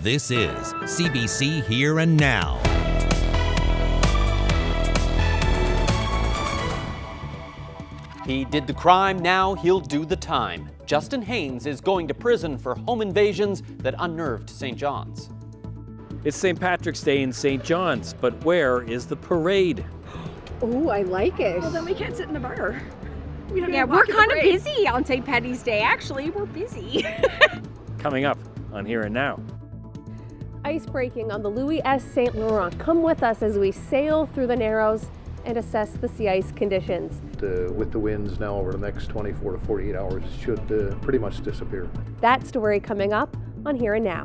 This is CBC Here and Now. He did the crime, now he'll do the time. Justin Haynes is going to prison for home invasions that unnerved St. John's. It's St. Patrick's Day in St. John's, but where is the parade? Oh, I like it. Well, then we can't sit in the bar. Yeah, we're kind of busy on St. Patty's Day. Actually, we're busy. Coming up on Here and Now. Icebreaking on the Louis S. St. Laurent. Come with us as we sail through the Narrows and assess the sea ice conditions. With the winds now over the next 24 to 48 hours, it should pretty much disappear. That story coming up on Here and Now.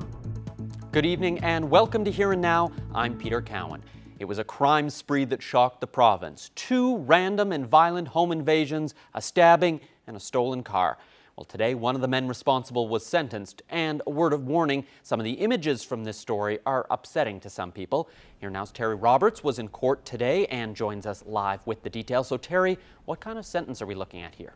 Good evening and welcome to Here and Now. I'm Peter Cowan. It was a crime spree that shocked the province. 2 random and violent home invasions, a stabbing, and a stolen car. Well, today, one of the men responsible was sentenced, and a word of warning, some of the images from this story are upsetting to some people. Here Now's Terry Roberts was in court today and joins us live with the details. So, Terry, what kind of sentence are we looking at here?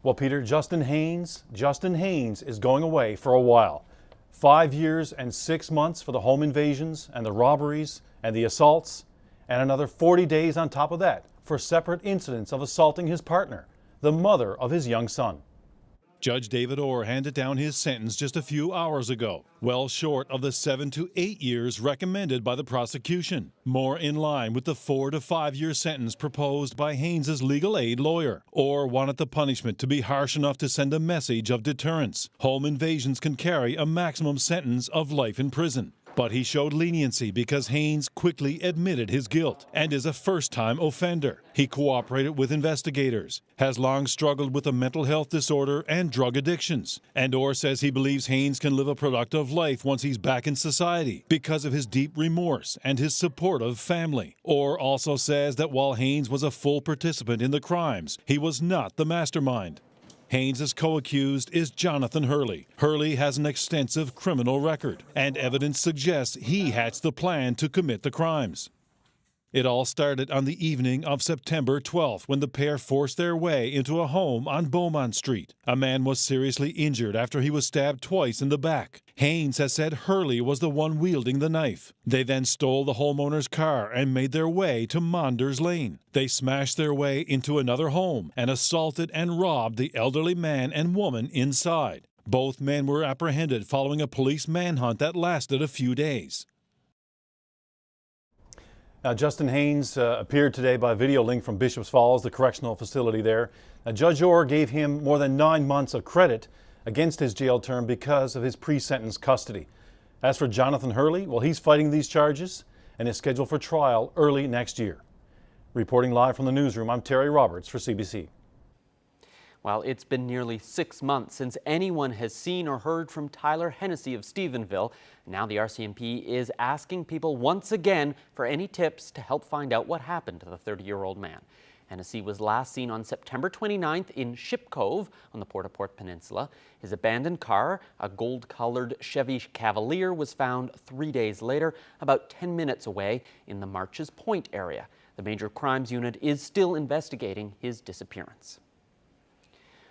Well, Peter, Justin Haynes is going away for a while. 5 years and 6 months for the home invasions and the robberies and the assaults, and another 40 days on top of that for separate incidents of assaulting his partner, the mother of his young son. Judge David Orr handed down his sentence just a few hours ago, well short of the 7 to 8 years recommended by the prosecution, more in line with the 4 to 5 year sentence proposed by Haynes' legal aid lawyer. Orr wanted the punishment to be harsh enough to send a message of deterrence. Home invasions can carry a maximum sentence of life in prison. But he showed leniency because Haynes quickly admitted his guilt and is a first-time offender. He cooperated with investigators, has long struggled with a mental health disorder and drug addictions. And Orr says he believes Haynes can live a productive life once he's back in society because of his deep remorse and his supportive family. Orr also says that while Haynes was a full participant in the crimes, he was not the mastermind. Haynes' co-accused is Jonathan Hurley. Hurley has an extensive criminal record, and evidence suggests he hatched the plan to commit the crimes. It all started on the evening of September 12th when the pair forced their way into a home on Beaumont Street. A man was seriously injured after he was stabbed twice in the back. Haynes has said Hurley was the one wielding the knife. They then stole the homeowner's car and made their way to Monders Lane. They smashed their way into another home and assaulted and robbed the elderly man and woman inside. Both men were apprehended following a police manhunt that lasted a few days. Now, Justin Haynes appeared today by video link from Bishops Falls, the correctional facility there. Judge Orr gave him more than 9 months of credit against his jail term because of his pre-sentence custody. As for Jonathan Hurley, well, he's fighting these charges and is scheduled for trial early next year. Reporting live from the newsroom, I'm Terry Roberts for CBC. Well, it's been nearly 6 months since anyone has seen or heard from Tyler Hennessy of Stephenville. Now the RCMP is asking people once again for any tips to help find out what happened to the 30-year-old man. Hennessy was last seen on September 29th in Ship Cove on the Port-au-Port Peninsula. His abandoned car, a gold-colored Chevy Cavalier, was found 3 days later, about 10 minutes away in the Marches Point area. The Major Crimes Unit is still investigating his disappearance.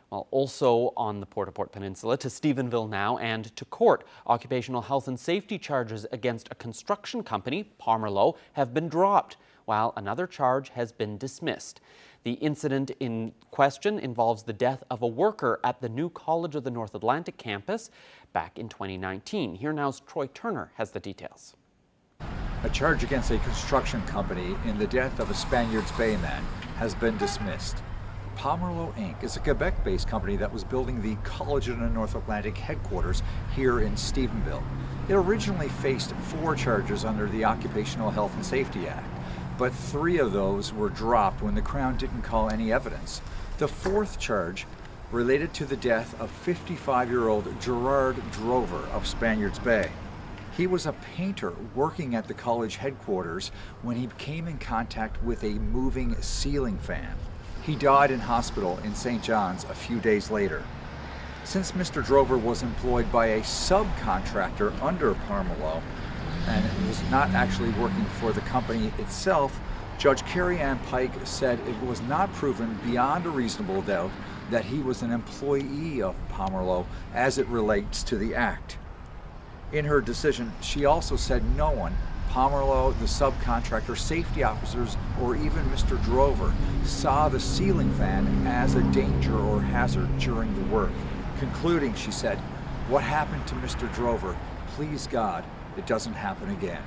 Well, also on the Port-au-Port Peninsula, to Stephenville now and to court. Occupational health and safety charges against a construction company, Pomerleau, have been dropped, while another charge has been dismissed. The incident in question involves the death of a worker at the new College of the North Atlantic campus back in 2019. Here Now's Troy Turner has the details. A charge against a construction company in the death of a Spaniards Bay man has been dismissed. Pomerleau Inc. is a Quebec-based company that was building the College of the North Atlantic headquarters here in Stephenville. It originally faced 4 charges under the Occupational Health and Safety Act, but 3 of those were dropped when the Crown didn't call any evidence. The 4th charge related to the death of 55-year-old Gerard Drover of Spaniards Bay. He was a painter working at the college headquarters when he came in contact with a moving ceiling fan. He died in hospital in St. John's a few days later. Since Mr. Drover was employed by a subcontractor under Pomerleau and was not actually working for the company itself, Judge Carrie Ann Pike said it was not proven beyond a reasonable doubt that he was an employee of Pomerleau as it relates to the act. In her decision, she also said no one, Pomerleau, the subcontractor, safety officers, or even Mr. Drover, saw the ceiling fan as a danger or hazard during the work. Concluding, she said, "What happened to Mr. Drover? Please God, it doesn't happen again."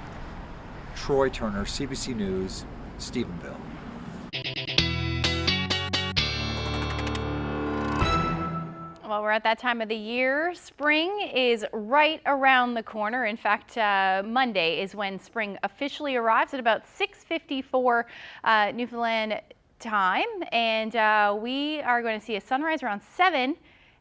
Troy Turner, CBC News, Stephenville. Well, we're at that time of the year. Spring is right around the corner. In fact, Monday is when spring officially arrives at about 6:54 Newfoundland time. And we are going to see a sunrise around 7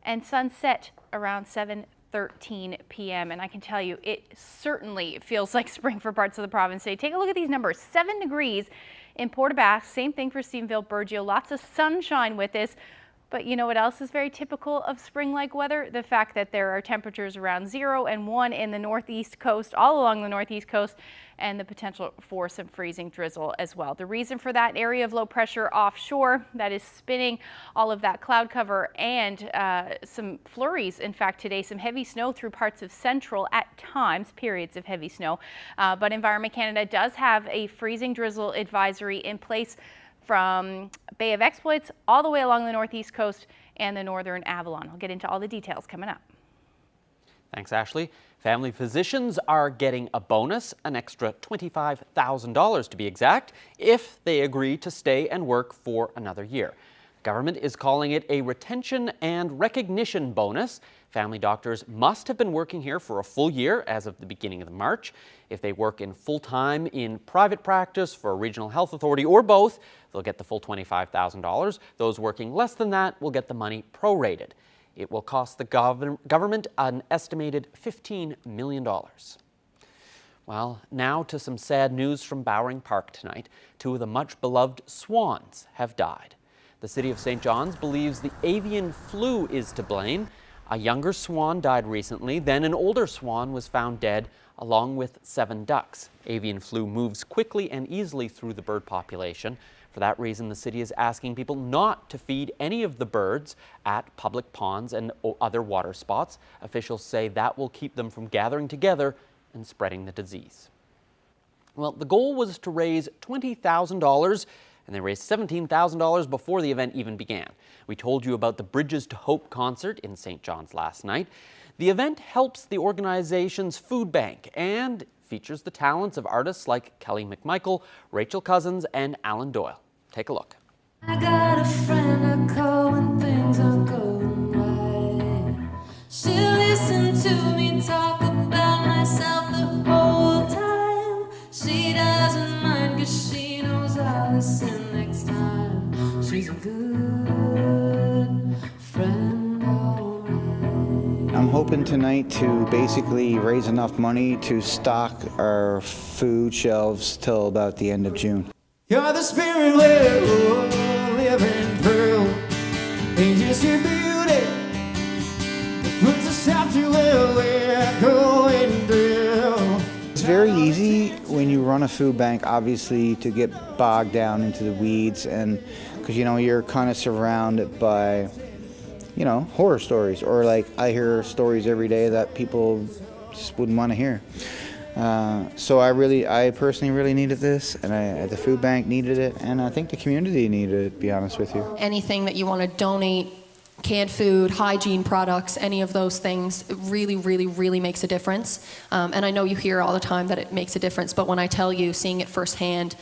and sunset around 7:13 p.m. And I can tell you, it certainly feels like spring for parts of the province today. Take a look at these numbers. 7 degrees in Port-aux-Basques. Same thing for Stephenville, Burgeo. Lots of sunshine with this. But you know what else is very typical of spring-like weather? The fact that there are temperatures around 0 and 1 in the northeast coast, all along the northeast coast, and the potential for some freezing drizzle as well. The reason for that, area of low pressure offshore that is spinning all of that cloud cover and some flurries. In fact, today, some heavy snow through parts of central at times, periods of heavy snow. But Environment Canada does have a freezing drizzle advisory in place from Bay of Exploits all the way along the northeast coast and the northern Avalon. I'll get into all the details coming up. Thanks, Ashley. Family physicians are getting a bonus, an extra $25,000 to be exact, if they agree to stay and work for another year. Government is calling it a retention and recognition bonus. Family doctors must have been working here for a full year as of the beginning of March. If they work in full-time in private practice for a regional health authority or both, they'll get the full $25,000. Those working less than that will get the money prorated. It will cost the government an estimated $15 million. Well, now to some sad news from Bowring Park tonight. 2 of the much-beloved swans have died. The city of St. John's believes the avian flu is to blame. A younger swan died recently, then an older swan was found dead along with 7 ducks. Avian flu moves quickly and easily through the bird population. For that reason, the city is asking people not to feed any of the birds at public ponds and other water spots. Officials say that will keep them from gathering together and spreading the disease. Well, the goal was to raise $20,000, and they raised $17,000 before the event even began. We told you about the Bridges to Hope concert in St. John's last night. The event helps the organization's food bank and features the talents of artists like Kelly McMichael, Rachel Cousins, and Alan Doyle. Take a look. I got a friend I call when things aren't going right. She listened to me talk about myself the whole time. She doesn't mind 'cause she knows I'll listen next time. She's a good friend, alright. I'm hoping tonight to basically raise enough money to stock our food shelves till about the end of June. You're the spirit we're living through. Ain't just your beauty that puts us out to where we're going through. It's very easy when you run a food bank, obviously, to get bogged down into the weeds, and because you're kind of surrounded by horror stories, or like I hear stories every day that people just wouldn't want to hear. So I personally really needed this, and the food bank needed it, and I think the community needed it, to be honest with you. Anything that you want to donate, canned food, hygiene products, any of those things, it really, really, really makes a difference. And I know you hear all the time that it makes a difference, but when I tell you, seeing it firsthand,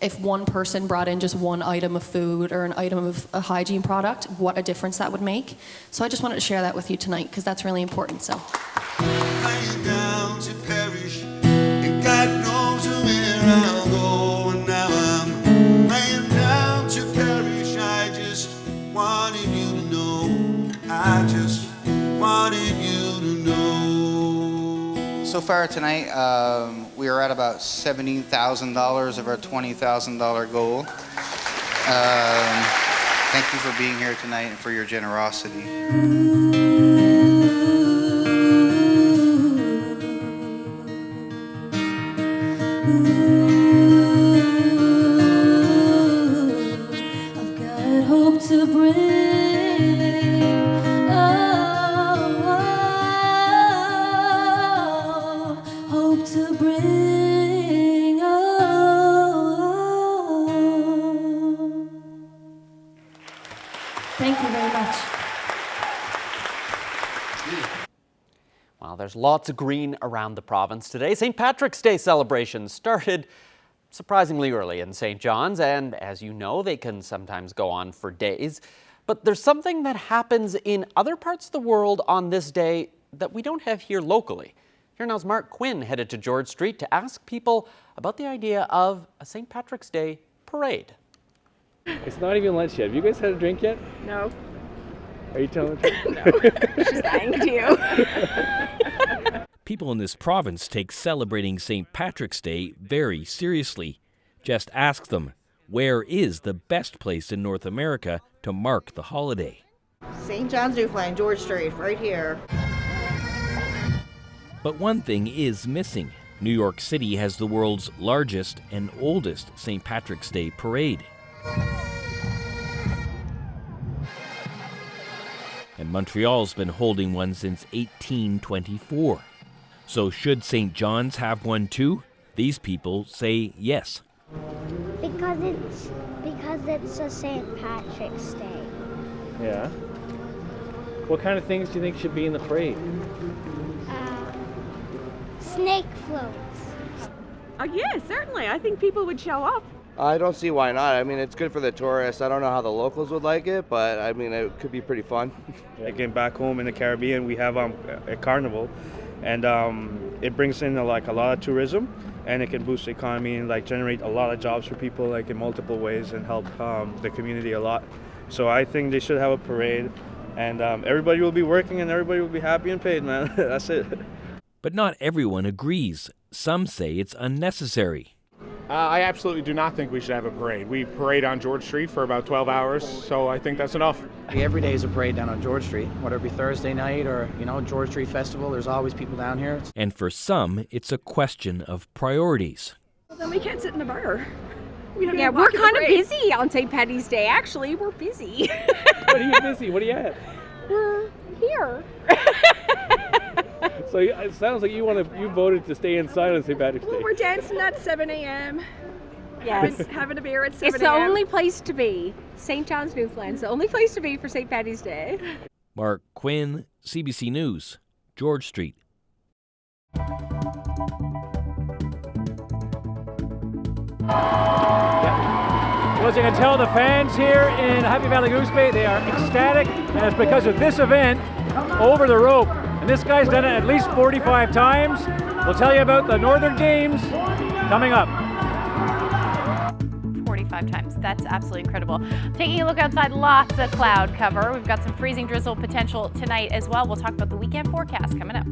if one person brought in just one item of food or an item of a hygiene product, what a difference that would make. So I just wanted to share that with you tonight because that's really important. So. Down to perish, and God knows where I'll go, and now I'm laying down to perish. I just wanted you to know, I just wanted you to know. So far tonight, we are at about $17,000 of our $20,000 goal. Thank you for being here tonight and for your generosity. I've got hope to bring. Oh, Thank you very much. Well, there's lots of green around the province today. St. Patrick's Day celebrations started surprisingly early in St. John's, and as you know, they can sometimes go on for days. But there's something that happens in other parts of the world on this day that we don't have here locally. Here now's Mark Quinn headed to George Street to ask people about the idea of a St. Patrick's Day parade. It's not even lunch yet. Have you guys had a drink yet? No. Are you telling the truth? No. She's lying to you. People in this province take celebrating St. Patrick's Day very seriously. Just ask them, where is the best place in North America to mark the holiday? St. John's, Newfoundland, George Street, right here. But one thing is missing. New York City has the world's largest and oldest St. Patrick's Day parade. And Montreal's been holding one since 1824. So should St. John's have one too? These people say yes. Because it's a St. Patrick's Day. Yeah. What kind of things do you think should be in the parade? Snake floats. Yeah, certainly. I think people would show up. I don't see why not. I mean, it's good for the tourists. I don't know how the locals would like it, but I mean, it could be pretty fun. Again, back home in the Caribbean, we have a carnival, and it brings in a lot of tourism, and it can boost the economy and generate a lot of jobs for people in multiple ways and help the community a lot. So I think they should have a parade, and everybody will be working and everybody will be happy and paid, man. That's it. But not everyone agrees. Some say it's unnecessary. I absolutely do not think we should have a parade. We parade on George Street for about 12 hours, so I think that's enough. Every day is a parade down on George Street, whether it be Thursday night or, George Street Festival. There's always people down here. And for some, it's a question of priorities. Well, then we can't sit in the bar. Yeah, we're kind of busy on St. Patty's Day. Actually, we're busy. What are you busy? What are you at? We're here. So it sounds like you voted to stay inside on St. Patrick's Day. Well, we're dancing at 7 a.m. Yes. Having a beer at 7 a.m. It's the only place to be. St. John's, Newfoundland. It's the only place to be for St. Patty's Day. Mark Quinn, CBC News, George Street. Well, as you can tell, the fans here in Happy Valley Goose Bay, they are ecstatic, and it's because of this event, Over the Rope. And this guy's done it at least 45 times. We'll tell you about the Northern Games coming up. 45 times. That's absolutely incredible. Taking a look outside, lots of cloud cover. We've got some freezing drizzle potential tonight as well. We'll talk about the weekend forecast coming up.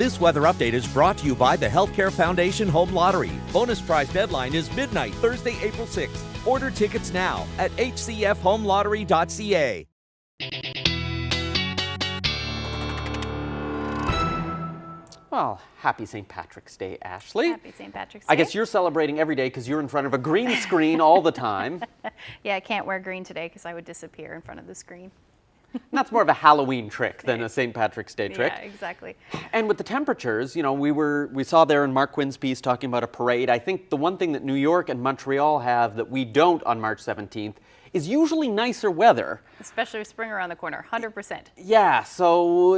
This weather update is brought to you by the Healthcare Foundation Home Lottery. Bonus prize deadline is midnight, Thursday, April 6th. Order tickets now at hcfhomelottery.ca. Well, happy St. Patrick's Day, Ashley. Happy St. Patrick's Day. I guess you're celebrating every day because you're in front of a green screen all the time. Yeah, I can't wear green today because I would disappear in front of the screen. And that's more of a Halloween trick than a St. Patrick's Day trick. Yeah, exactly. And with the temperatures, you know, we saw there in Mark Quinn's piece talking about a parade. I think the one thing that New York and Montreal have that we don't on March 17th is usually nicer weather. Especially with spring around the corner, 100%. Yeah, so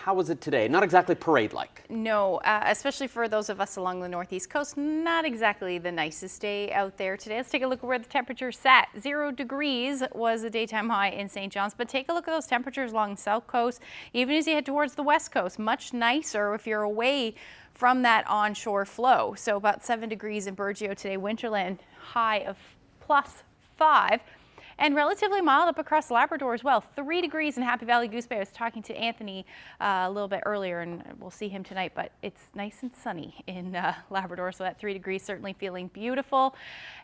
how was it today? Not exactly parade-like. No, especially for those of us along the northeast coast, not exactly the nicest day out there today. Let's take a look at where the temperature sat. 0 degrees was the daytime high in St. John's, but take a look at those temperatures along the south coast, even as you head towards the west coast. Much nicer if you're away from that onshore flow. So about 7 degrees in Burgeo today, Winterland high of +5. And relatively mild up across Labrador as well. 3 degrees in Happy Valley Goose Bay. I was talking to Anthony a little bit earlier, and we'll see him tonight, but it's nice and sunny in Labrador, so that 3 degrees certainly feeling beautiful.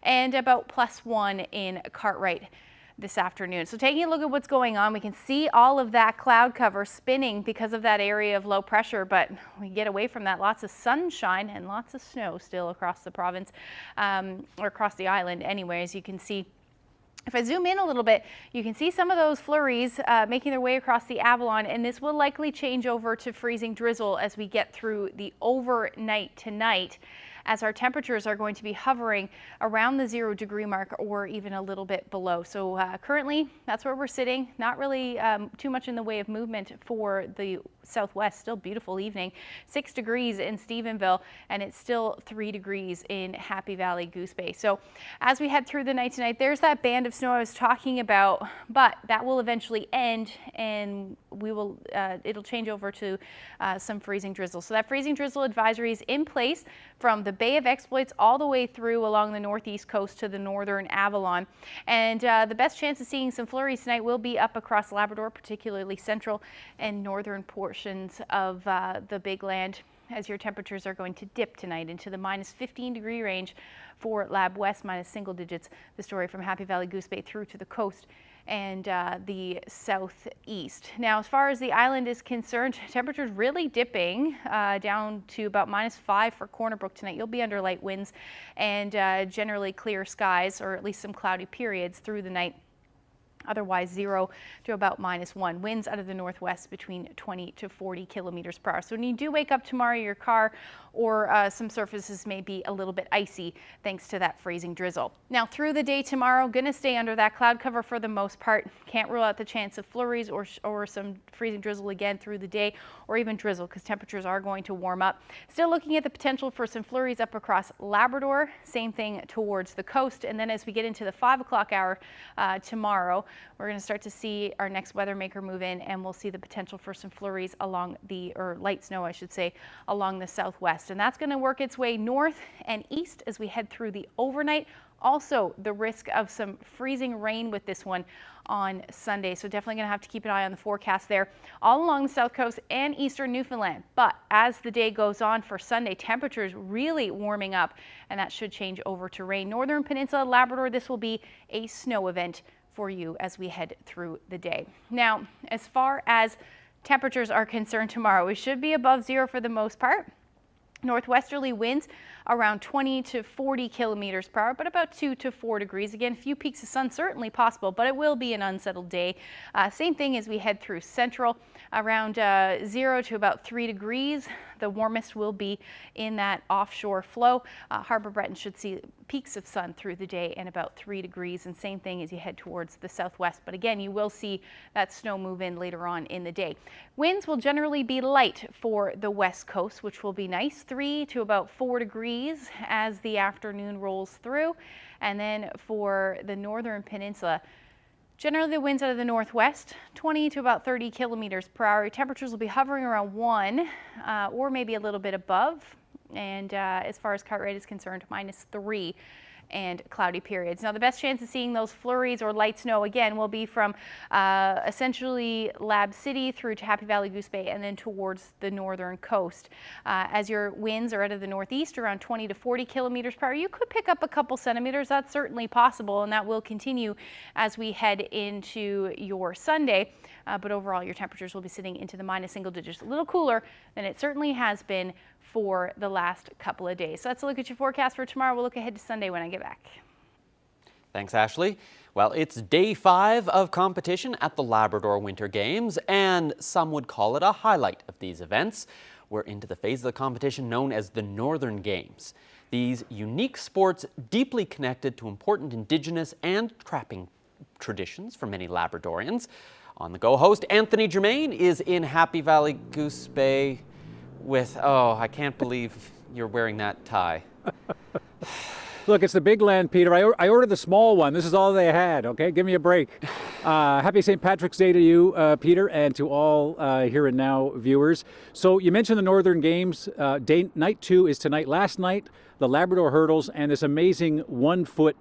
And about +1 in Cartwright this afternoon. So taking a look at what's going on, we can see all of that cloud cover spinning because of that area of low pressure, but we get away from that. Lots of sunshine and lots of snow still across the province, or across the island anyway, as you can see. If I zoom in a little bit, you can see some of those flurries making their way across the Avalon, and this will likely change over to freezing drizzle as we get through the overnight tonight, as our temperatures are going to be hovering around the 0 degree mark or even a little bit below. So currently, that's where we're sitting. Not really too much in the way of movement for the southwest. Still beautiful evening. 6 degrees in Stephenville, and it's still 3 degrees in Happy Valley Goose Bay. So as we head through the night tonight, there's that band of snow I was talking about, but that will eventually end, and we will it'll change over to some freezing drizzle. So that freezing drizzle advisory is in place from the Bay of Exploits all the way through along the northeast coast to the northern Avalon. And the best chance of seeing some flurries tonight will be up across Labrador, particularly central and northern portions of the Big Land, as your temperatures are going to dip tonight into the -15 degree range for Lab West, minus single digits. The story from Happy Valley Goose Bay through to the coast and the southeast. Now, as far as the island is concerned, temperatures really dipping down to about -5 for Corner Brook tonight. You'll be under light winds and generally clear skies, or at least some cloudy periods through the night. Otherwise 0 to about -1. Winds out of the northwest between 20 to 40 kilometers per hour. So when you do wake up tomorrow, your car or some surfaces may be a little bit icy thanks to that freezing drizzle. Now through the day tomorrow, going to stay under that cloud cover for the most part. Can't rule out the chance of flurries or some freezing drizzle again through the day, or even drizzle, because temperatures are going to warm up. Still looking at the potential for some flurries up across Labrador. Same thing towards the coast. And then as we get into the 5 o'clock hour tomorrow, we're going to start to see our next weather maker move in, and we'll see the potential for some flurries along or light snow, I should say, along the southwest. And that's going to work its way north and east as we head through the overnight. Also, the risk of some freezing rain with this one on Sunday. So definitely going to have to keep an eye on the forecast there all along the south coast and eastern Newfoundland. But as the day goes on for Sunday, temperatures really warming up, and that should change over to rain. Northern Peninsula, Labrador, this will be a snow event for you as we head through the day. Now, as far as temperatures are concerned tomorrow, we should be above 0 for the most part. Northwesterly winds around 20 to 40 kilometers per hour, but about 2 to 4 degrees. Again, a few peaks of sun certainly possible, but it will be an unsettled day. Same thing as we head through central, around 0 to about 3 degrees. The warmest will be in that offshore flow. Harbour Breton should see peaks of sun through the day and about 3 degrees, and same thing as you head towards the southwest. But again, you will see that snow move in later on in the day. Winds will generally be light for the west coast, which will be nice, 3 to about 4 degrees as the afternoon rolls through. And then for the northern peninsula, generally the winds out of the northwest, 20 to about 30 kilometers per hour. Temperatures will be hovering around 1 or maybe a little bit above And as far as Cartwright is concerned, -3 and cloudy periods. Now, the best chance of seeing those flurries or light snow again will be from essentially Lab City through to Happy Valley Goose Bay and then towards the northern coast. As your winds are out of the northeast around 20 to 40 kilometers per hour, you could pick up a couple centimeters. That's certainly possible, and that will continue as we head into your Sunday. But overall, your temperatures will be sitting into the minus single digits, a little cooler than it certainly has been for the last couple of days. So that's a look at your forecast for tomorrow. We'll look ahead to Sunday when I get back. Thanks, Ashley. Well, it's day 5 of competition at the Labrador Winter Games, and some would call it a highlight of these events. We're into the phase of the competition known as the Northern Games. These unique sports deeply connected to important Indigenous and trapping traditions for many Labradorians. On the Go host Anthony Germain is in Happy Valley Goose Bay with, oh, I can't believe you're wearing that tie. Look, it's the big land, Peter. I ordered the small one. This is all they had, okay? Give me a break. Happy St. Patrick's Day to you, Peter, and to all Here and Now viewers. So you mentioned the Northern Games. Night 2 is tonight. Last night, the Labrador hurdles and this amazing 1-foot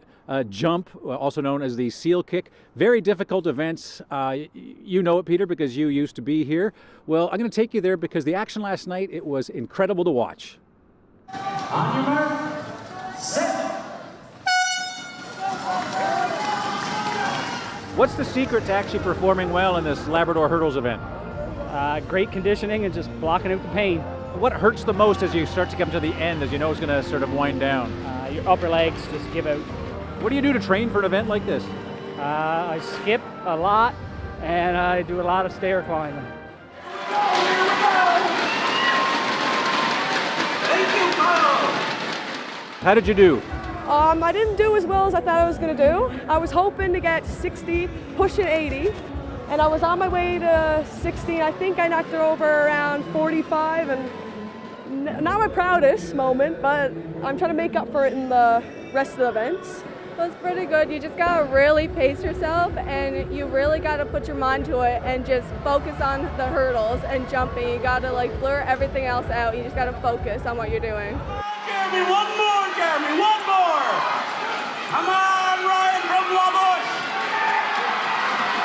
jump, also known as the seal kick. Very difficult events. You know it, Peter, because you used to be here. Well, I'm going to take you there because the action last night, it was incredible to watch. On your mark, set. What's the secret to actually performing well in this Labrador hurdles event? Great conditioning and just blocking out the pain. What hurts the most as you start to come to the end, as you know it's going to sort of wind down? Your upper legs just give out. What do you do to train for an event like this? I skip a lot and I do a lot of stair climbing. How did you do? I didn't do as well as I thought I was going to do. I was hoping to get 60, pushing 80, and I was on my way to 60. I think I knocked her over around 45, and not my proudest moment, but I'm trying to make up for it in the rest of the events. It was pretty good. You just gotta really pace yourself, and you really gotta put your mind to it and just focus on the hurdles and jumping. You gotta like blur everything else out. You just gotta focus on what you're doing. Jeremy, one more, Jeremy, one more. Come on, Ryan from LaBouche.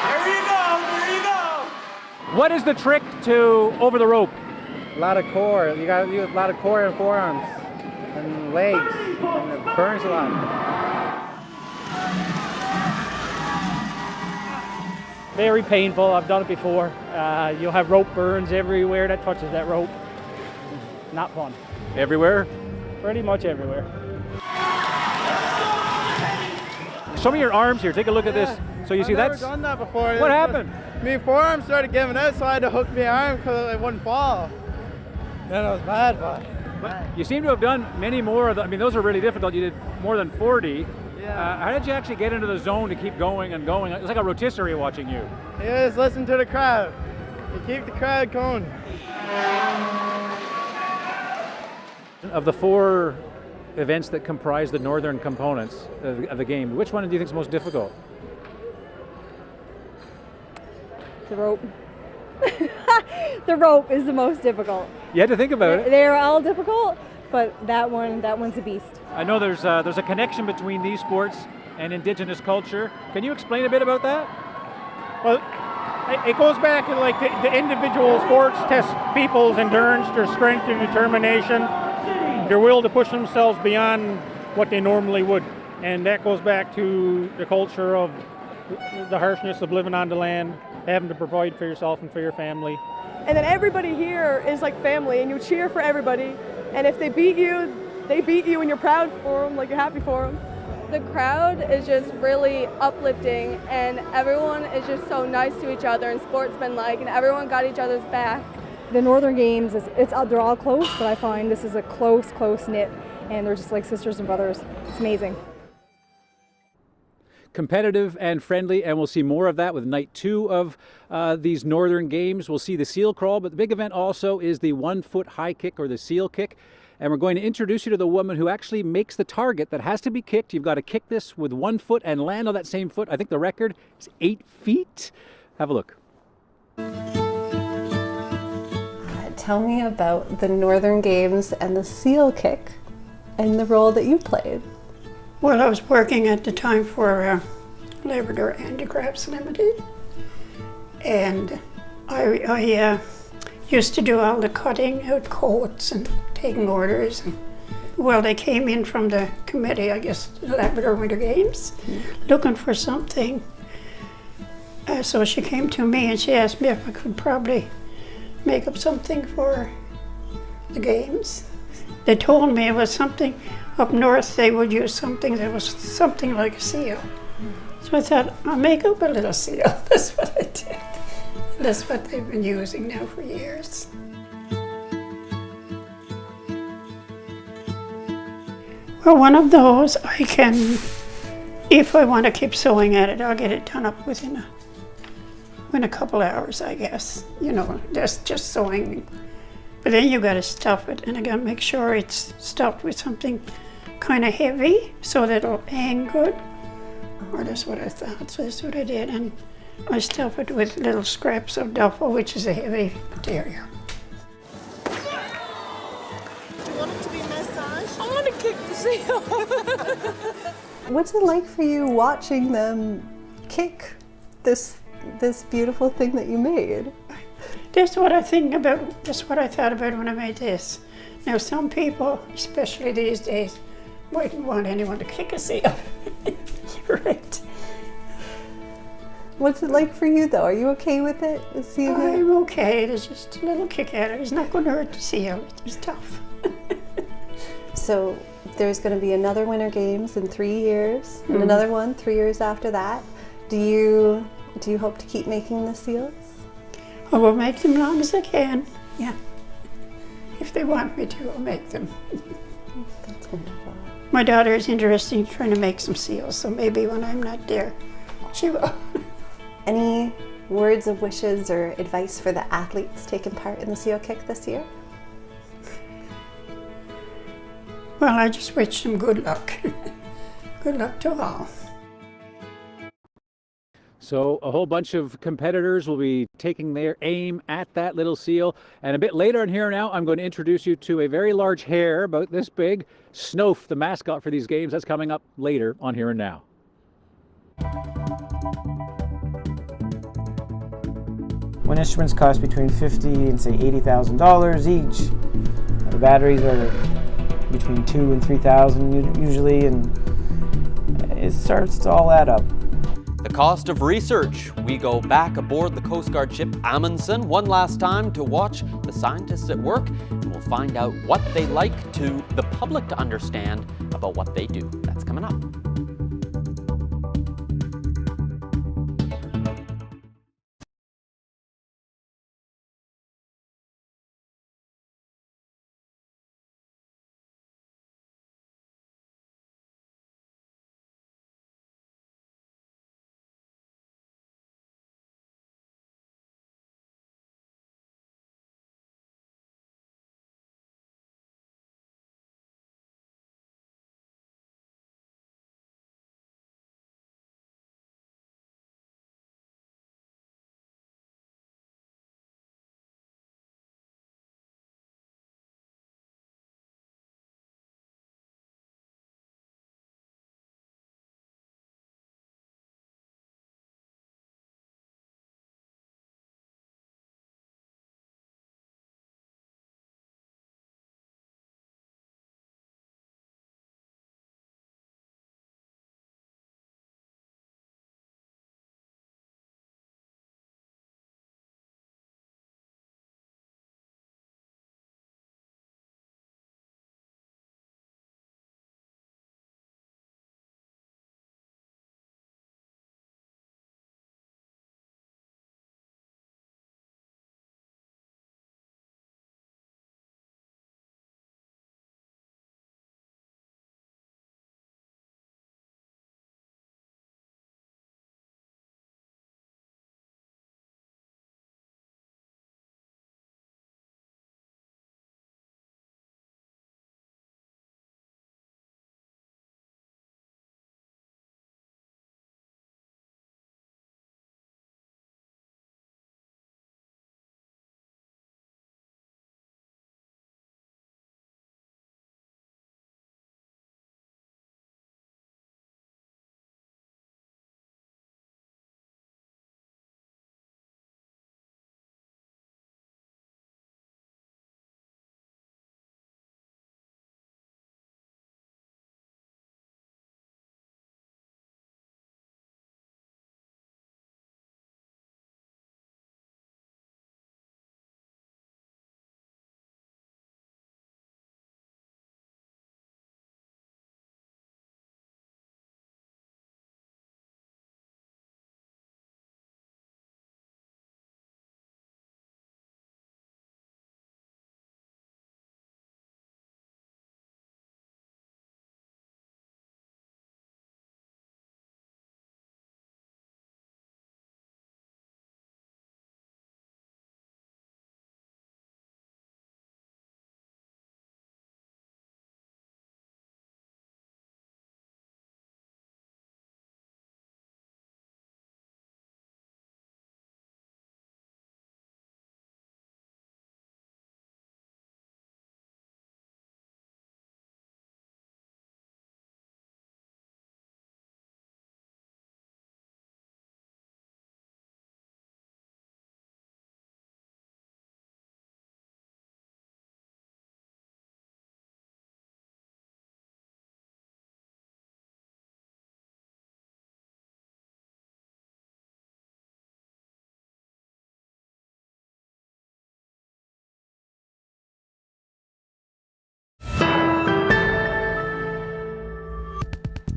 There you go, there you go. What is the trick to over the rope? A lot of core. You got to use a lot of core and forearms and legs, and it burns a lot. Very painful. I've done it before. You'll have rope burns everywhere that touches that rope. Not fun. Everywhere? Pretty much everywhere. Show me your arms here. Take a look at this. So you see that's... I've never done that before. What happened? My forearm started giving out, so I had to hook my arm because it wouldn't fall. Then it was bad, but you seem to have done many more of them. I mean, those are really difficult. You did more than 40. Yeah. How did you actually get into the zone to keep going and going? It's like a rotisserie watching you. Yeah, just listen to the crowd. You keep the crowd going. Of the 4 events that comprise the northern components of the game, which one do you think is most difficult? The rope. The rope is the most difficult. You had to think about it. They're all difficult, but that one's a beast. I know there's a connection between these sports and Indigenous culture. Can you explain a bit about that? Well, it goes back to like the individual sports test people's endurance, their strength and determination, their will to push themselves beyond what they normally would. And that goes back to the culture of the harshness of living on the land, having to provide for yourself and for your family. And then everybody here is like family, and you cheer for everybody. And if they beat you, and you're proud for them, like you're happy for them. The crowd is just really uplifting, and everyone is just so nice to each other and sportsmanlike, and everyone got each other's back. The Northern Games, they're all close, but I find this is a close knit, and they're just like sisters and brothers. It's amazing. Competitive and friendly, and we'll see more of that with night 2 of these Northern Games. We'll see the seal crawl, but the big event also is the 1-foot high kick or the seal kick. And we're going to introduce you to the woman who actually makes the target that has to be kicked. You've got to kick this with 1 foot and land on that same foot. I think the record is 8 feet. Have a look. tell me about the Northern Games and the seal kick and the role that you played. Well, I was working at the time for Labrador Handicrafts Limited, and I used to do all the cutting out coats and taking orders. And, well, they came in from the committee, I guess, the Labrador Winter Games, looking for something. So she came to me and she asked me if I could probably make up something for the games. They told me it was something up north, they would use something that was something like a seal. So I thought, I'll make up a little seal. That's what I did. That's what they've been using now for years. Well, one of those I can, if I want to keep sewing at it, I'll get it done up within a couple hours, I guess. You know, just sewing. But then you got to stuff it, and I got to make sure it's stuffed with something kind of heavy so that it'll hang good. Or that's what I thought, so that's what I did. And I stuff it with little scraps of duffel, which is a heavy material. Do you want it to be massaged? I want to kick the seal. What's it like for you watching them kick this beautiful thing that you made? That's what I think about, that's what I thought about when I made this. Now some people, especially these days, mightn't want anyone to kick a seal. Right. What's it like for you though? Are you okay with it? I'm okay, there's just a little kick at it. It's not going to hurt the seal, it's tough. So there's going to be another Winter Games in 3 years, and another one 3 years after that. Do you hope to keep making the seals? I will make them long as I can, yeah. If they want me to, I'll make them. That's wonderful. My daughter is interested in trying to make some seals, so maybe when I'm not there, she will. Any words of wishes or advice for the athletes taking part in the seal kick this year? Well, I just wish them good luck. Good luck to all. So a whole bunch of competitors will be taking their aim at that little seal. And a bit later on here now, I'm going to introduce you to a very large hare, about this big, Snowf, the mascot for these games. That's coming up later on Here and Now. Wind instruments cost between $50,000 and say $80,000 each. The batteries are between $2,000 and $3,000 usually, and it starts to all add up. The cost of research. We go back aboard the Coast Guard ship Amundsen one last time to watch the scientists at work, and we'll find out what they like to the public to understand about what they do. That's coming up.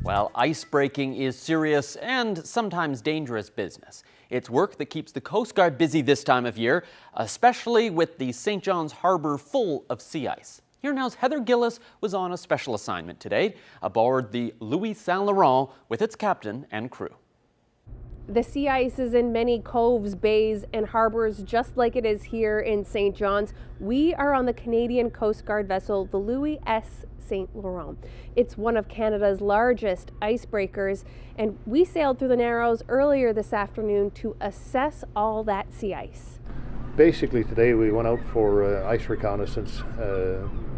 Well, icebreaking is serious and sometimes dangerous business. It's work that keeps the Coast Guard busy this time of year, especially with the St. John's Harbour full of sea ice. Here Now's Heather Gillis was on a special assignment today aboard the Louis Saint Laurent with its captain and crew. The sea ice is in many coves, bays, and harbors, just like it is here in St. John's. We are on the Canadian Coast Guard vessel, the Louis S. Saint Laurent. It's one of Canada's largest icebreakers, and we sailed through the Narrows earlier this afternoon to assess all that sea ice. Basically today we went out for ice reconnaissance,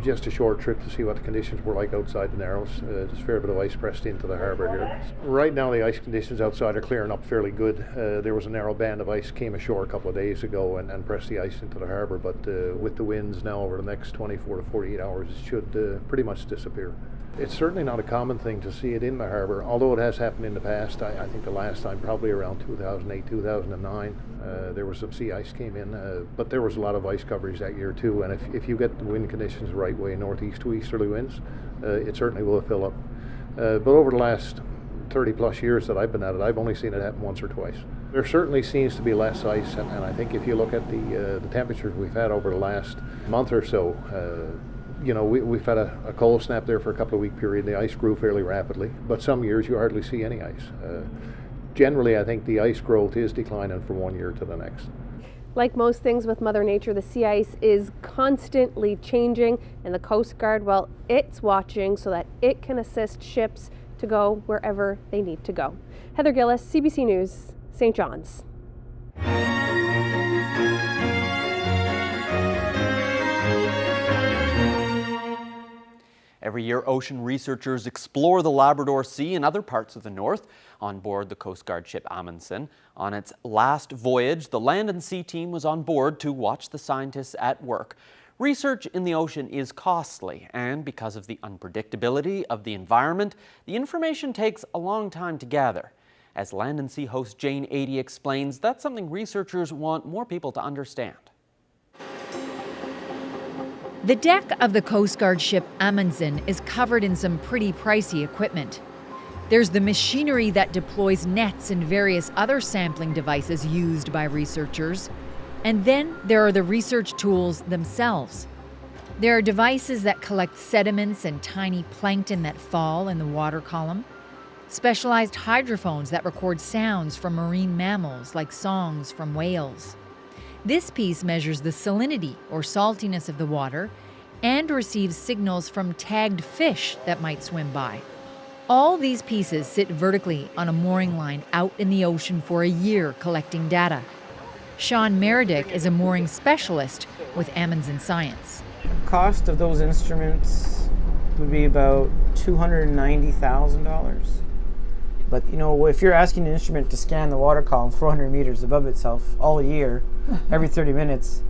just a short trip to see what the conditions were like outside the Narrows. There's a fair bit of ice pressed into the harbour here. Right now the ice conditions outside are clearing up fairly good. There was a narrow band of ice came ashore a couple of days ago and pressed the ice into the harbour, but with the winds now over the next 24 to 48 hours it should pretty much disappear. It's certainly not a common thing to see it in the harbour, although it has happened in the past. I think the last time, probably around 2008, 2009, there was some sea ice came in, but there was a lot of ice coverage that year too, and if you get the wind conditions the right way, northeast to easterly winds, it certainly will fill up. But over the last 30 plus years that I've been at it, I've only seen it happen once or twice. There certainly seems to be less ice, and I think if you look at the temperatures we've had over the last month or so, you know, we've had a cold snap there for a couple of week period. The ice grew fairly rapidly, but some years you hardly see any ice. Generally, I think the ice growth is declining from one year to the next. Like most things with Mother Nature, the sea ice is constantly changing, and the Coast Guard, well, it's watching so that it can assist ships to go wherever they need to go. Heather Gillis, CBC News, St. John's. Every year, ocean researchers explore the Labrador Sea and other parts of the north on board the Coast Guard ship Amundsen. On its last voyage, the land and sea team was on board to watch the scientists at work. Research in the ocean is costly, and because of the unpredictability of the environment, the information takes a long time to gather. As Land and Sea host Jane Adey explains, that's something researchers want more people to understand. The deck of the Coast Guard ship Amundsen is covered in some pretty pricey equipment. There's the machinery that deploys nets and various other sampling devices used by researchers. And then there are the research tools themselves. There are devices that collect sediments and tiny plankton that fall in the water column, specialized hydrophones that record sounds from marine mammals like songs from whales. This piece measures the salinity or saltiness of the water and receives signals from tagged fish that might swim by. All these pieces sit vertically on a mooring line out in the ocean for a year collecting data. Sean Meredith is a mooring specialist with Amundsen Science. The cost of those instruments would be about $290,000. But you know, if you're asking an instrument to scan the water column 400 meters above itself all year, every 30 minutes,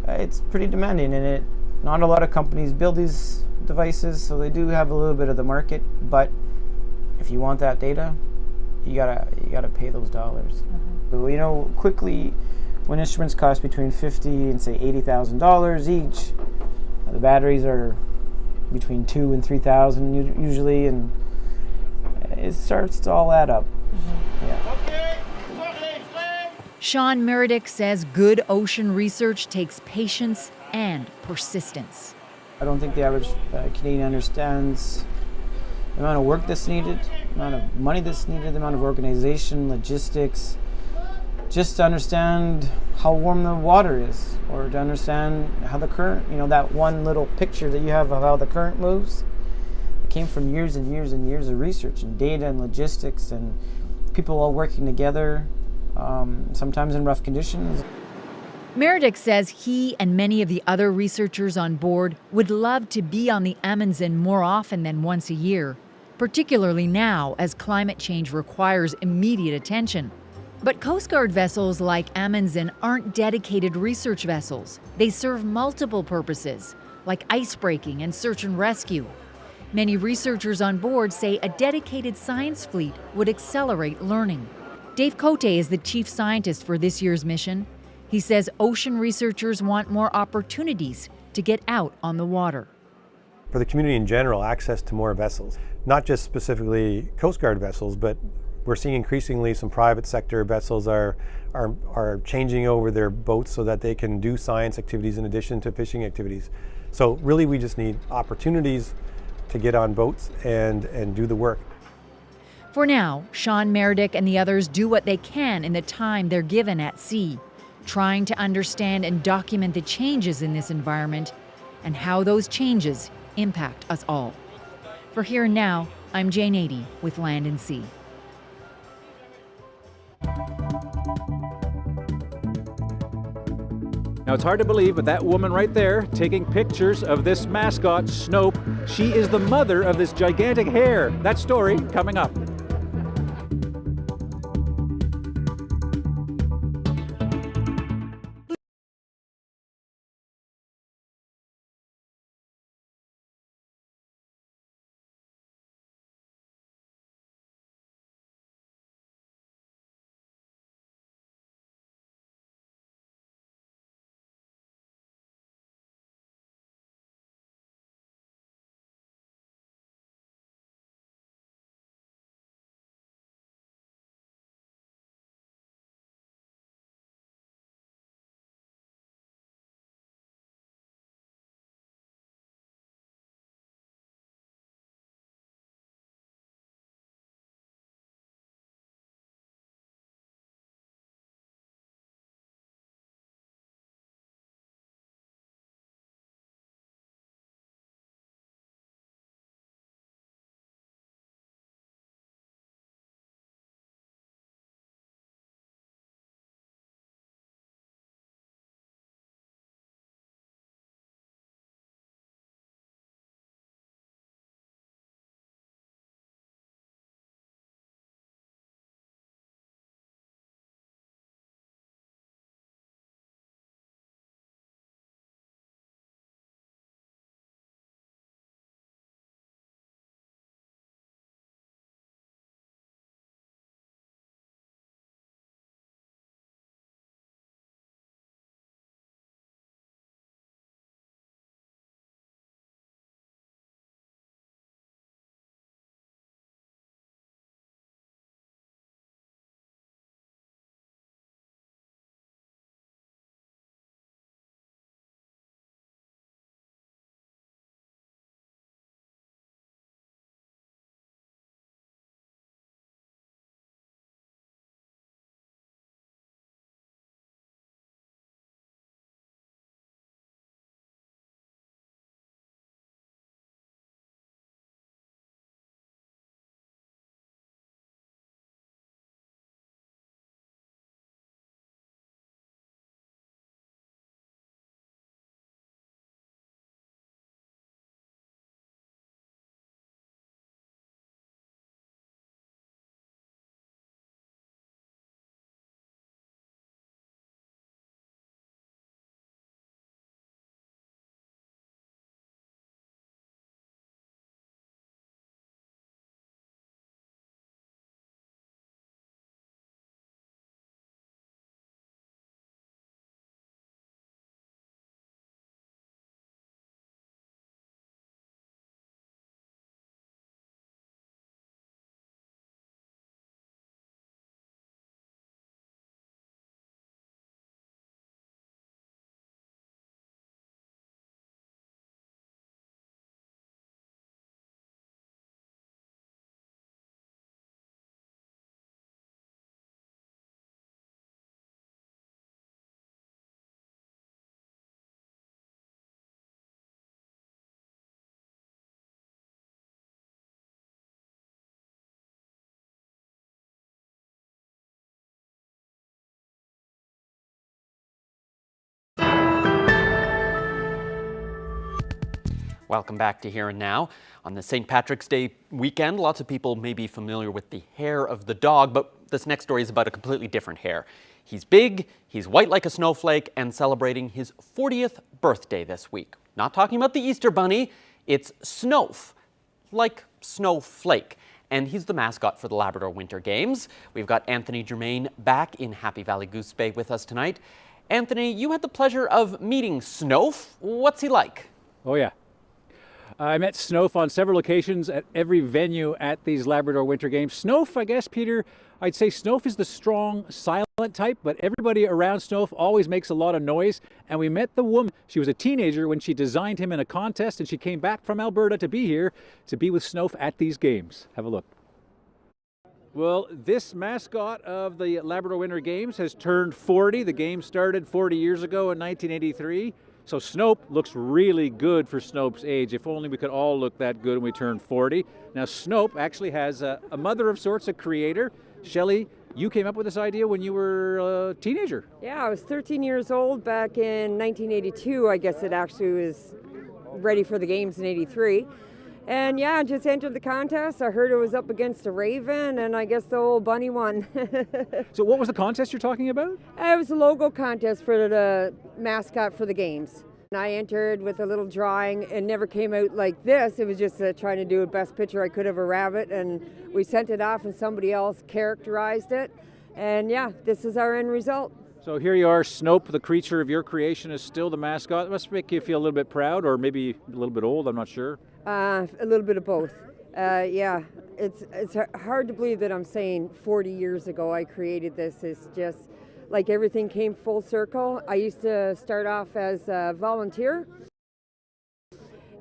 it's pretty demanding, and not a lot of companies build these devices, so they do have a little bit of the market. But if you want that data, you gotta pay those dollars. So, you know, quickly, when instruments cost between $50,000 and say $80,000 each, the batteries are between $2,000 and $3,000 usually, and it starts to all add up. Yeah. Sean Meredith says good ocean research takes patience and persistence. I don't think the average Canadian understands the amount of work that's needed, the amount of money that's needed, the amount of organization, logistics, just to understand how warm the water is, or to understand how the current, you know, that one little picture that you have of how the current moves. It came from years and years and years of research and data and logistics and people all working together, sometimes in rough conditions. Meredith says he and many of the other researchers on board would love to be on the Amundsen more often than once a year, particularly now as climate change requires immediate attention. But Coast Guard vessels like Amundsen aren't dedicated research vessels. They serve multiple purposes, like icebreaking and search and rescue. Many researchers on board say a dedicated science fleet would accelerate learning. Dave Cote is the chief scientist for this year's mission. He says ocean researchers want more opportunities to get out on the water. For the community in general, access to more vessels. not just specifically Coast Guard vessels, but we're seeing increasingly some private sector vessels are changing over their boats so that they can do science activities in addition to fishing activities. So really we just need opportunities to get on boats and do the work. For now, Sean Meredick and the others do what they can in the time they're given at sea, trying to understand and document the changes in this environment and how those changes impact us all. For Here and Now, I'm Jane Adey with Land and Sea. Now, it's hard to believe, but that woman right there taking pictures of this mascot, Snowf, she is the mother of this gigantic hare. That story coming up. Welcome back to Here and Now. On the St. Patrick's Day weekend, lots of people may be familiar with the hair of the dog, but this next story is about a completely different hare. He's big, he's white like a snowflake, and celebrating his 40th birthday this week. Not talking about the Easter Bunny, it's Snowf, like snowflake. And he's the mascot for the Labrador Winter Games. We've got Anthony Germain back in Happy Valley Goose Bay with us tonight. Anthony, you had the pleasure of meeting Snowf. What's he like? Oh yeah. I met Snowf on several occasions at every venue at these Labrador Winter Games. Snowf, I guess, Peter, I'd say Snowf is the strong, silent type, but everybody around Snowf always makes a lot of noise. And we met the woman. She was a teenager when she designed him in a contest, and she came back from Alberta to be here to be with Snowf at these games. Have a look. Well, this mascot of the Labrador Winter Games has turned 40. The game started 40 years ago in 1983. So Snowf looks really good for Snowf's age. If only we could all look that good when we turn 40. Now Snowf actually has a mother of sorts, a creator. Shelley, you came up with this idea when you were a teenager. Yeah, I was 13 years old back in 1982. I guess it actually was ready for the games in 83. And yeah, I just entered the contest. I heard it was up against a raven, and I guess the old bunny won. So what was the contest you're talking about? It was a logo contest for the mascot for the games. And I entered with a little drawing. It never came out like this. It was just trying to do a best picture I could of a rabbit, and we sent it off and somebody else characterized it. And yeah, this is our end result. So here you are, Snowf, the creature of your creation, is still the mascot. It must make you feel a little bit proud, or maybe a little bit old, I'm not sure. A little bit of both. Yeah, it's hard to believe that I'm saying 40 years ago I created this. It's just like everything came full circle. I used to start off as a volunteer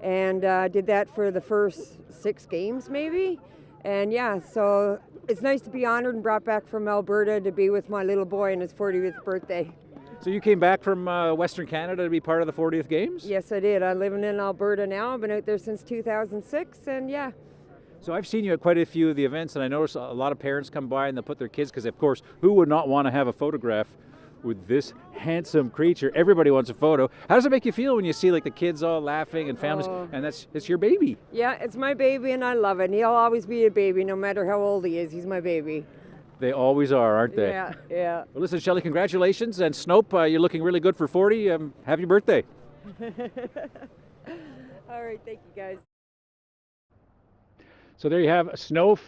and did that for the first 6 games maybe. And yeah, so it's nice to be honored and brought back from Alberta to be with my little boy on his 40th birthday. So you came back from Western Canada to be part of the 40th Games? Yes, I did. I'm living in Alberta now. I've been out there since 2006, and yeah. So I've seen you at quite a few of the events, and I notice a lot of parents come by and they'll put their kids, because of course, who would not want to have a photograph with this handsome creature? Everybody wants a photo. How does it make you feel when you see like the kids all laughing and families, and it's your baby? Yeah, it's my baby, and I love it. And he'll always be a baby, no matter how old he is. He's my baby. They always are, aren't they? Yeah, yeah. Well, listen, Shelley, congratulations. And Snowf, you're looking really good for 40. Happy birthday. All right, thank you, guys. So there you have Snowf,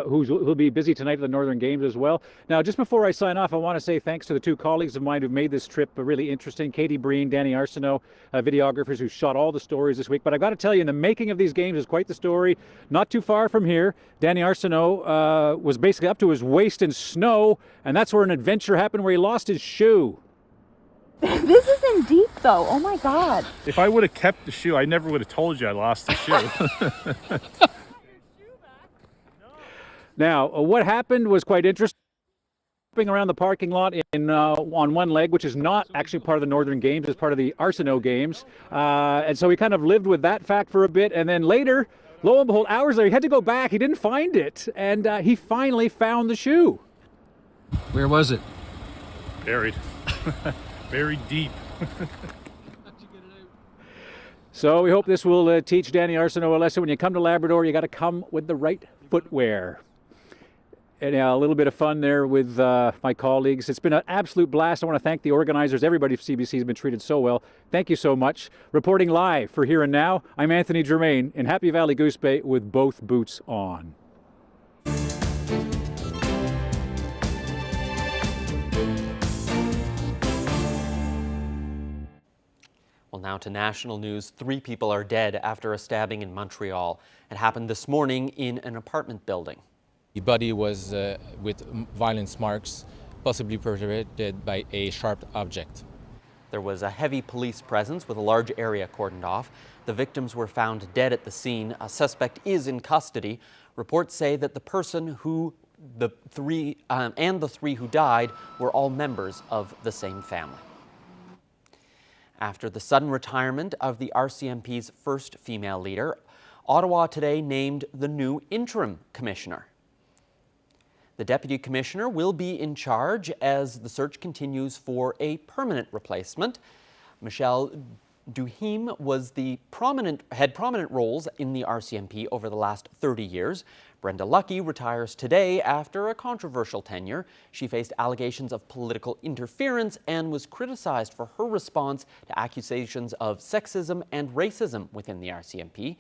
who'll be busy tonight at the Northern Games as well. Now, just before I sign off, I want to say thanks to the 2 colleagues of mine who've made this trip really interesting. Katie Breen, Danny Arsenault, videographers who shot all the stories this week. But I've got to tell you, in the making of these games is quite the story. Not too far from here, Danny Arsenault was basically up to his waist in snow, and that's where an adventure happened where he lost his shoe. This isn't deep though, oh my God. If I would have kept the shoe, I never would have told you I lost the shoe. Now, what happened was quite interesting. Around the parking lot on one leg, which is not actually part of the Northern Games, it's part of the Arsenault Games. And so he kind of lived with that fact for a bit. And then later, lo and behold, hours later, he had to go back. He didn't find it. And he finally found the shoe. Where was it? Buried. Buried deep. So we hope this will teach Danny Arsenault a lesson. When you come to Labrador, you got to come with the right footwear. And a little bit of fun there with my colleagues. It's been an absolute blast. I want to thank the organizers. Everybody from CBC has been treated so well. Thank you so much. Reporting live for Here and Now, I'm Anthony Germain in Happy Valley Goose Bay with both boots on. Well, now to national news. 3 people are dead after a stabbing in Montreal. It happened this morning in an apartment building. The body was with violence marks, possibly perforated by a sharp object. There was a heavy police presence with a large area cordoned off. The victims were found dead at the scene. A suspect is in custody. Reports say that the person the 3 who died were all members of the same family. After the sudden retirement of the RCMP's first female leader, Ottawa today named the new interim commissioner. The deputy commissioner will be in charge as the search continues for a permanent replacement. Michelle Duhim had prominent roles in the RCMP over the last 30 years. Brenda Lucki retires today after a controversial tenure. She faced allegations of political interference and was criticized for her response to accusations of sexism and racism within the RCMP.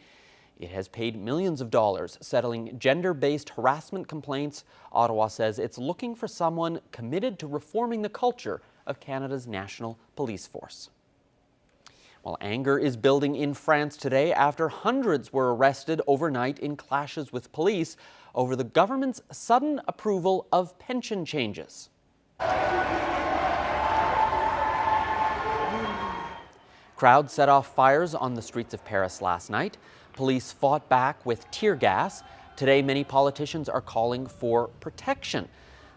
It has paid millions of dollars settling gender-based harassment complaints. Ottawa says it's looking for someone committed to reforming the culture of Canada's national police force. While anger is building in France today after hundreds were arrested overnight in clashes with police over the government's sudden approval of pension changes. Crowds set off fires on the streets of Paris last night. Police fought back with tear gas. Today, many politicians are calling for protection.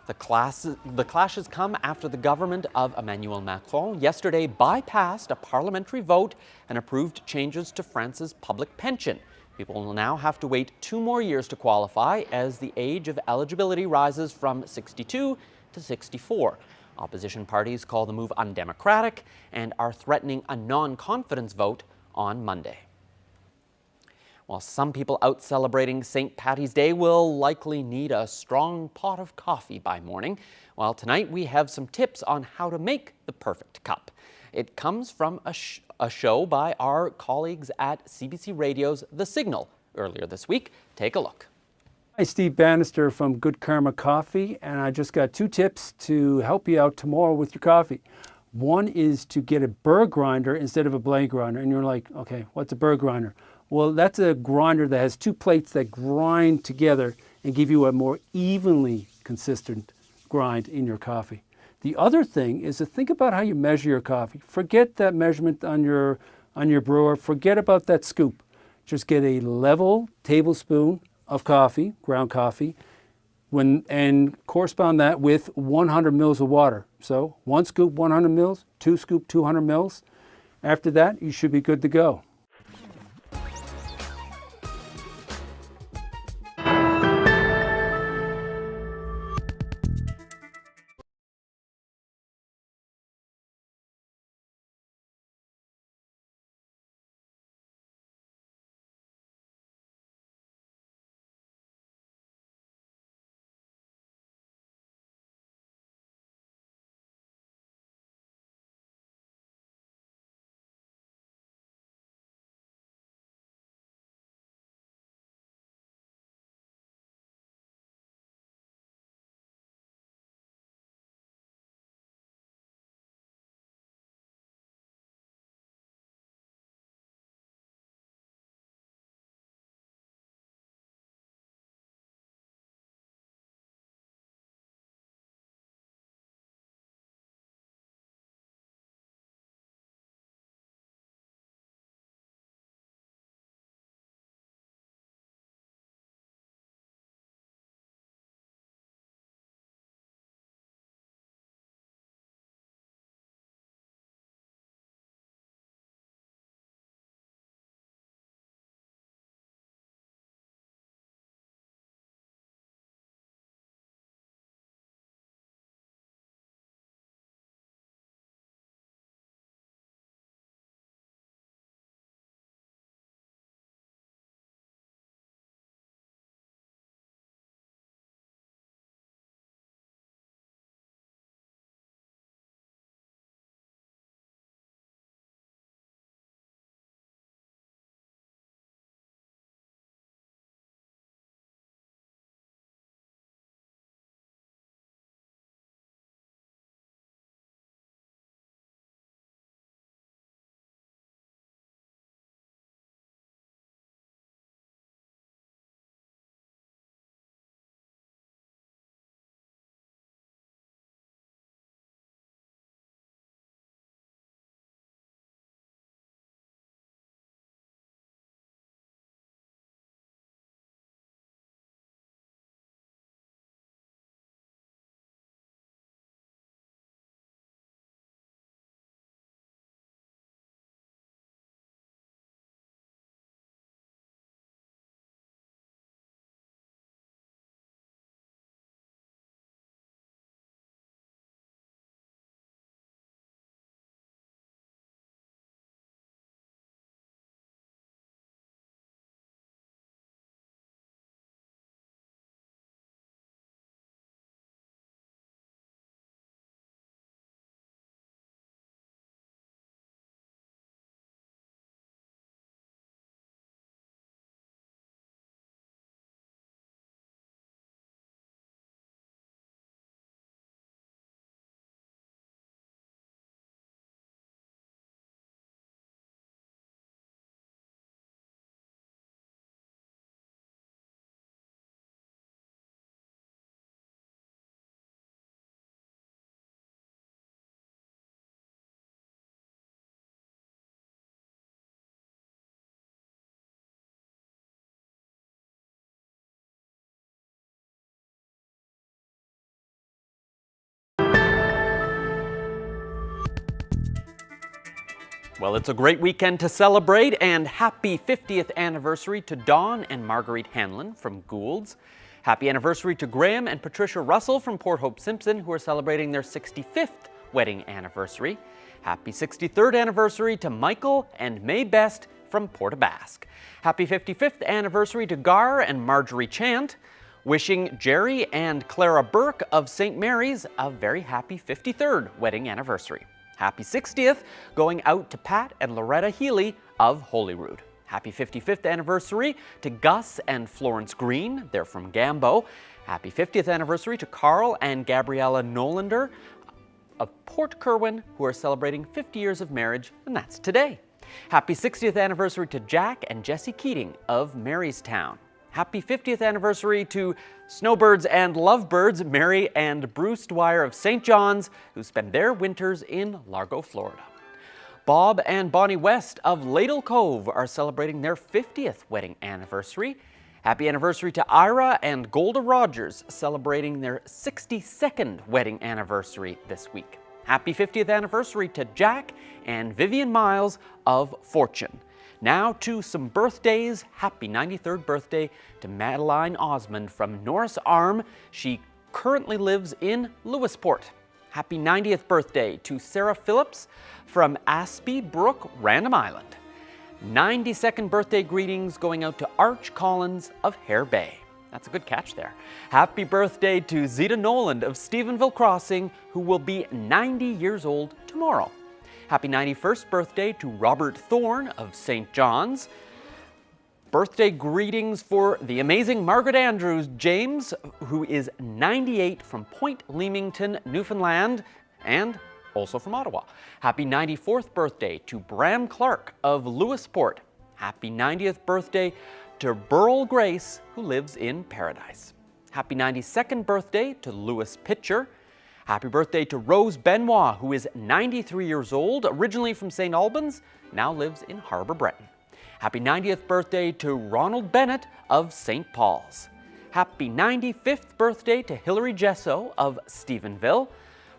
The clashes come after the government of Emmanuel Macron yesterday bypassed a parliamentary vote and approved changes to France's public pension. People will now have to wait 2 more years to qualify as the age of eligibility rises from 62 to 64. Opposition parties call the move undemocratic and are threatening a non-confidence vote on Monday. While some people out celebrating St. Paddy's Day will likely need a strong pot of coffee by morning, well, tonight we have some tips on how to make the perfect cup. It comes from a show by our colleagues at CBC Radio's The Signal earlier this week. Take a look. Hi, Steve Bannister from Good Karma Coffee, and I just got 2 tips to help you out tomorrow with your coffee. One is to get a burr grinder instead of a blade grinder, and you're like, okay, what's a burr grinder? Well, that's a grinder that has 2 plates that grind together and give you a more evenly consistent grind in your coffee. The other thing is to think about how you measure your coffee. Forget that measurement on your brewer. Forget about that scoop. Just get a level tablespoon of coffee, ground coffee, and correspond that with 100 mils of water. So 1 scoop, 100 mils, 2 scoop, 200 mils. After that, you should be good to go. Well, it's a great weekend to celebrate, and happy 50th anniversary to Dawn and Marguerite Hanlon from Gould's. Happy anniversary to Graham and Patricia Russell from Port Hope Simpson, who are celebrating their 65th wedding anniversary. Happy 63rd anniversary to Michael and May Best from Port aux Basques. Happy 55th anniversary to Gar and Marjorie Chant. Wishing Jerry and Clara Burke of St. Mary's a very happy 53rd wedding anniversary. Happy 60th going out to Pat and Loretta Healy of Holyrood. Happy 55th anniversary to Gus and Florence Green, they're from Gambo. Happy 50th anniversary to Carl and Gabriella Nolander of Port Kerwin, who are celebrating 50 years of marriage, and that's today. Happy 60th anniversary to Jack and Jessie Keating of Marystown. Happy 50th anniversary to snowbirds and lovebirds, Mary and Bruce Dwyer of St. John's, who spend their winters in Largo, Florida. Bob and Bonnie West of Ladle Cove are celebrating their 50th wedding anniversary. Happy anniversary to Ira and Golda Rogers, celebrating their 62nd wedding anniversary this week. Happy 50th anniversary to Jack and Vivian Miles of Fortune. Now to some birthdays. Happy 93rd birthday to Madeline Osmond from Norris Arm. She currently lives in Lewisport. Happy 90th birthday to Sarah Phillips from Aspie Brook, Random Island. 92nd birthday greetings going out to Arch Collins of Hare Bay. That's a good catch there. Happy birthday to Zita Noland of Stephenville Crossing, who will be 90 years old tomorrow. Happy 91st birthday to Robert Thorne of St. John's. Birthday greetings for the amazing Margaret Andrews James, who is 98 from Point Leamington, Newfoundland, and also from Ottawa. Happy 94th birthday to Bram Clark of Lewisport. Happy 90th birthday to Burl Grace, who lives in Paradise. Happy 92nd birthday to Louis Pitcher. Happy birthday to Rose Benoit, who is 93 years old, originally from St. Albans, now lives in Harbour Breton. Happy 90th birthday to Ronald Bennett of St. Paul's. Happy 95th birthday to Hilary Jesso of Stephenville.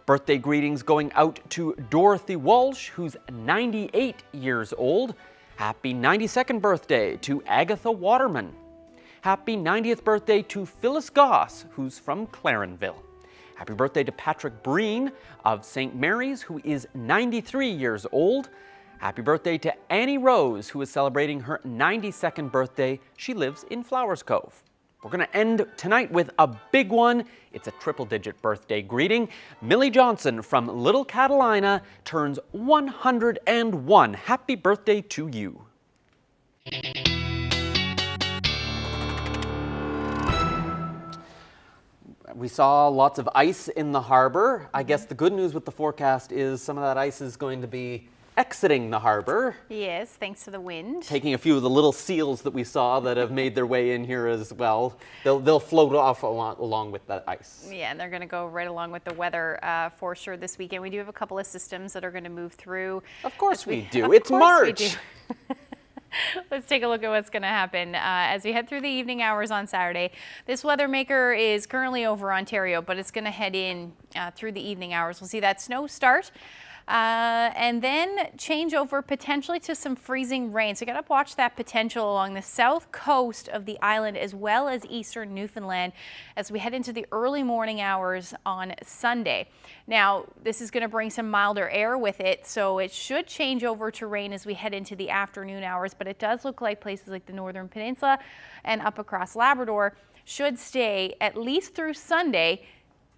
Birthday greetings going out to Dorothy Walsh, who's 98 years old. Happy 92nd birthday to Agatha Waterman. Happy 90th birthday to Phyllis Goss, who's from Clarenville. Happy birthday to Patrick Breen of St. Mary's, who is 93 years old. Happy birthday to Annie Rose, who is celebrating her 92nd birthday. She lives in Flowers Cove. We're going to end tonight with a big one. It's a triple-digit birthday greeting. Millie Johnson from Little Catalina turns 101. Happy birthday to you. We saw lots of ice in the harbor. I guess the good news with the forecast is some of that ice is going to be exiting the harbor. Yes, thanks to the wind. Taking a few of the little seals that we saw that have made their way in here as well. They'll float off along with that ice. Yeah, and they're going to go right along with the weather for sure this weekend. We do have a couple of systems that are going to move through. Of course we do. It's March. Let's take a look at what's going to happen as we head through the evening hours on Saturday. This weather maker is currently over Ontario, but it's going to head in through the evening hours. We'll see that snow start. And then change over potentially to some freezing rain. So you got to watch that potential along the south coast of the island as well as eastern Newfoundland as we head into the early morning hours on Sunday. Now, this is going to bring some milder air with it, so it should change over to rain as we head into the afternoon hours, but it does look like places like the Northern Peninsula and up across Labrador should stay at least through Sunday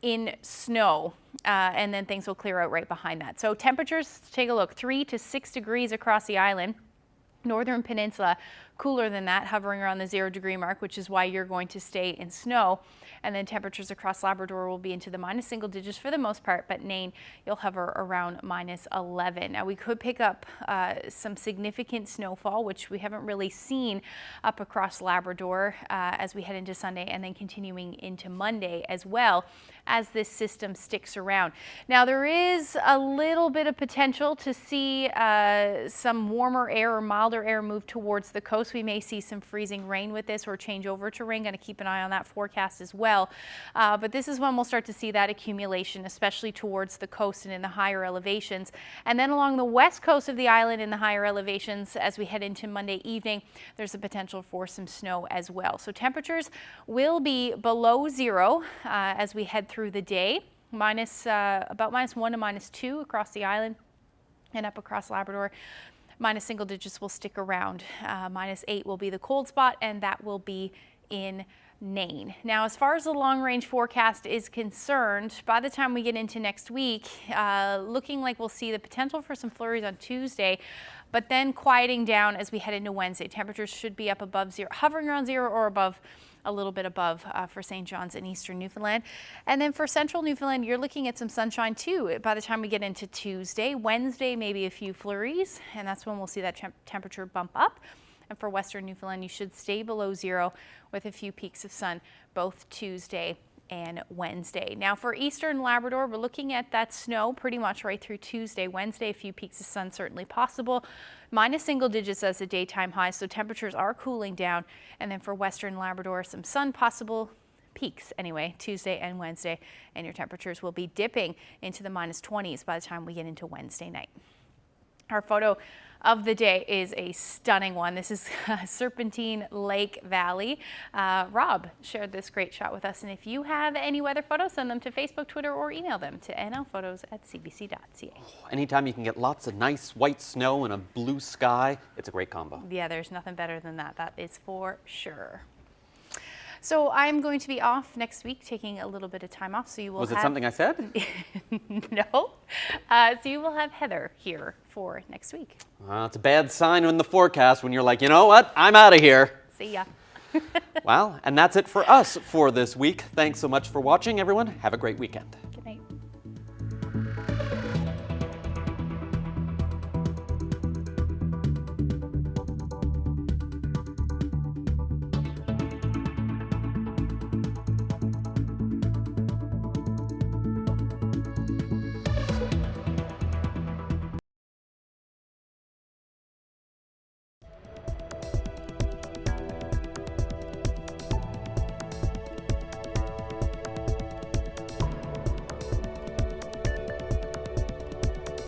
in snow, and then things will clear out right behind that. So temperatures, take a look, 3 to 6 degrees across the island. Northern Peninsula, cooler than that, hovering around the 0 degree mark, which is why you're going to stay in snow. And then temperatures across Labrador will be into the minus single digits for the most part, but Nain, you'll hover around minus 11. Now we could pick up some significant snowfall, which we haven't really seen up across Labrador as we head into Sunday and then continuing into Monday as well as this system sticks around. Now there is a little bit of potential to see some warmer air or milder air move towards the coast. coast, we may see some freezing rain with this or change over to rain. Going to keep an eye on that forecast as well. But this is when we'll start to see that accumulation, especially towards the coast and in the higher elevations. And then along the west coast of the island in the higher elevations, as we head into Monday evening, there's a potential for some snow as well. So temperatures will be below zero as we head through the day, about -1 to -2 across the island and up across Labrador. Minus single digits will stick around. -8 will be the cold spot, and that will be in Nain. Now, as far as the long-range forecast is concerned, by the time we get into next week, looking like we'll see the potential for some flurries on Tuesday, but then quieting down as we head into Wednesday. Temperatures should be up above zero, hovering around zero or above, a little bit above for St. John's and eastern Newfoundland. And then for central Newfoundland, you're looking at some sunshine too by the time we get into Tuesday. Wednesday, maybe a few flurries, and that's when we'll see that temperature bump up. And for western Newfoundland, you should stay below zero with a few peaks of sun both Tuesday and Wednesday. Now for eastern Labrador, we're looking at that snow pretty much right through Tuesday. Wednesday, a few peaks of sun certainly possible. Minus single digits as a daytime high, so temperatures are cooling down. And then for western Labrador, some sun possible, peaks anyway, Tuesday and Wednesday. And your temperatures will be dipping into the -20s by the time we get into Wednesday night. Our photo of the day is a stunning one. This is Serpentine Lake Valley. Rob shared this great shot with us, and if you have any weather photos, send them to Facebook, Twitter, or email them to nlphotos@cbc.ca. Anytime you can get lots of nice white snow and a blue sky, it's a great combo. Yeah, there's nothing better than that. That is for sure. So I'm going to be off next week, taking a little bit of time off. So you will. Was it something I said? No. So you will have Heather here for next week. It's a bad sign in the forecast when you're like, you know what? I'm out of here. See ya. Well, and that's it for us for this week. Thanks so much for watching, everyone. Have a great weekend.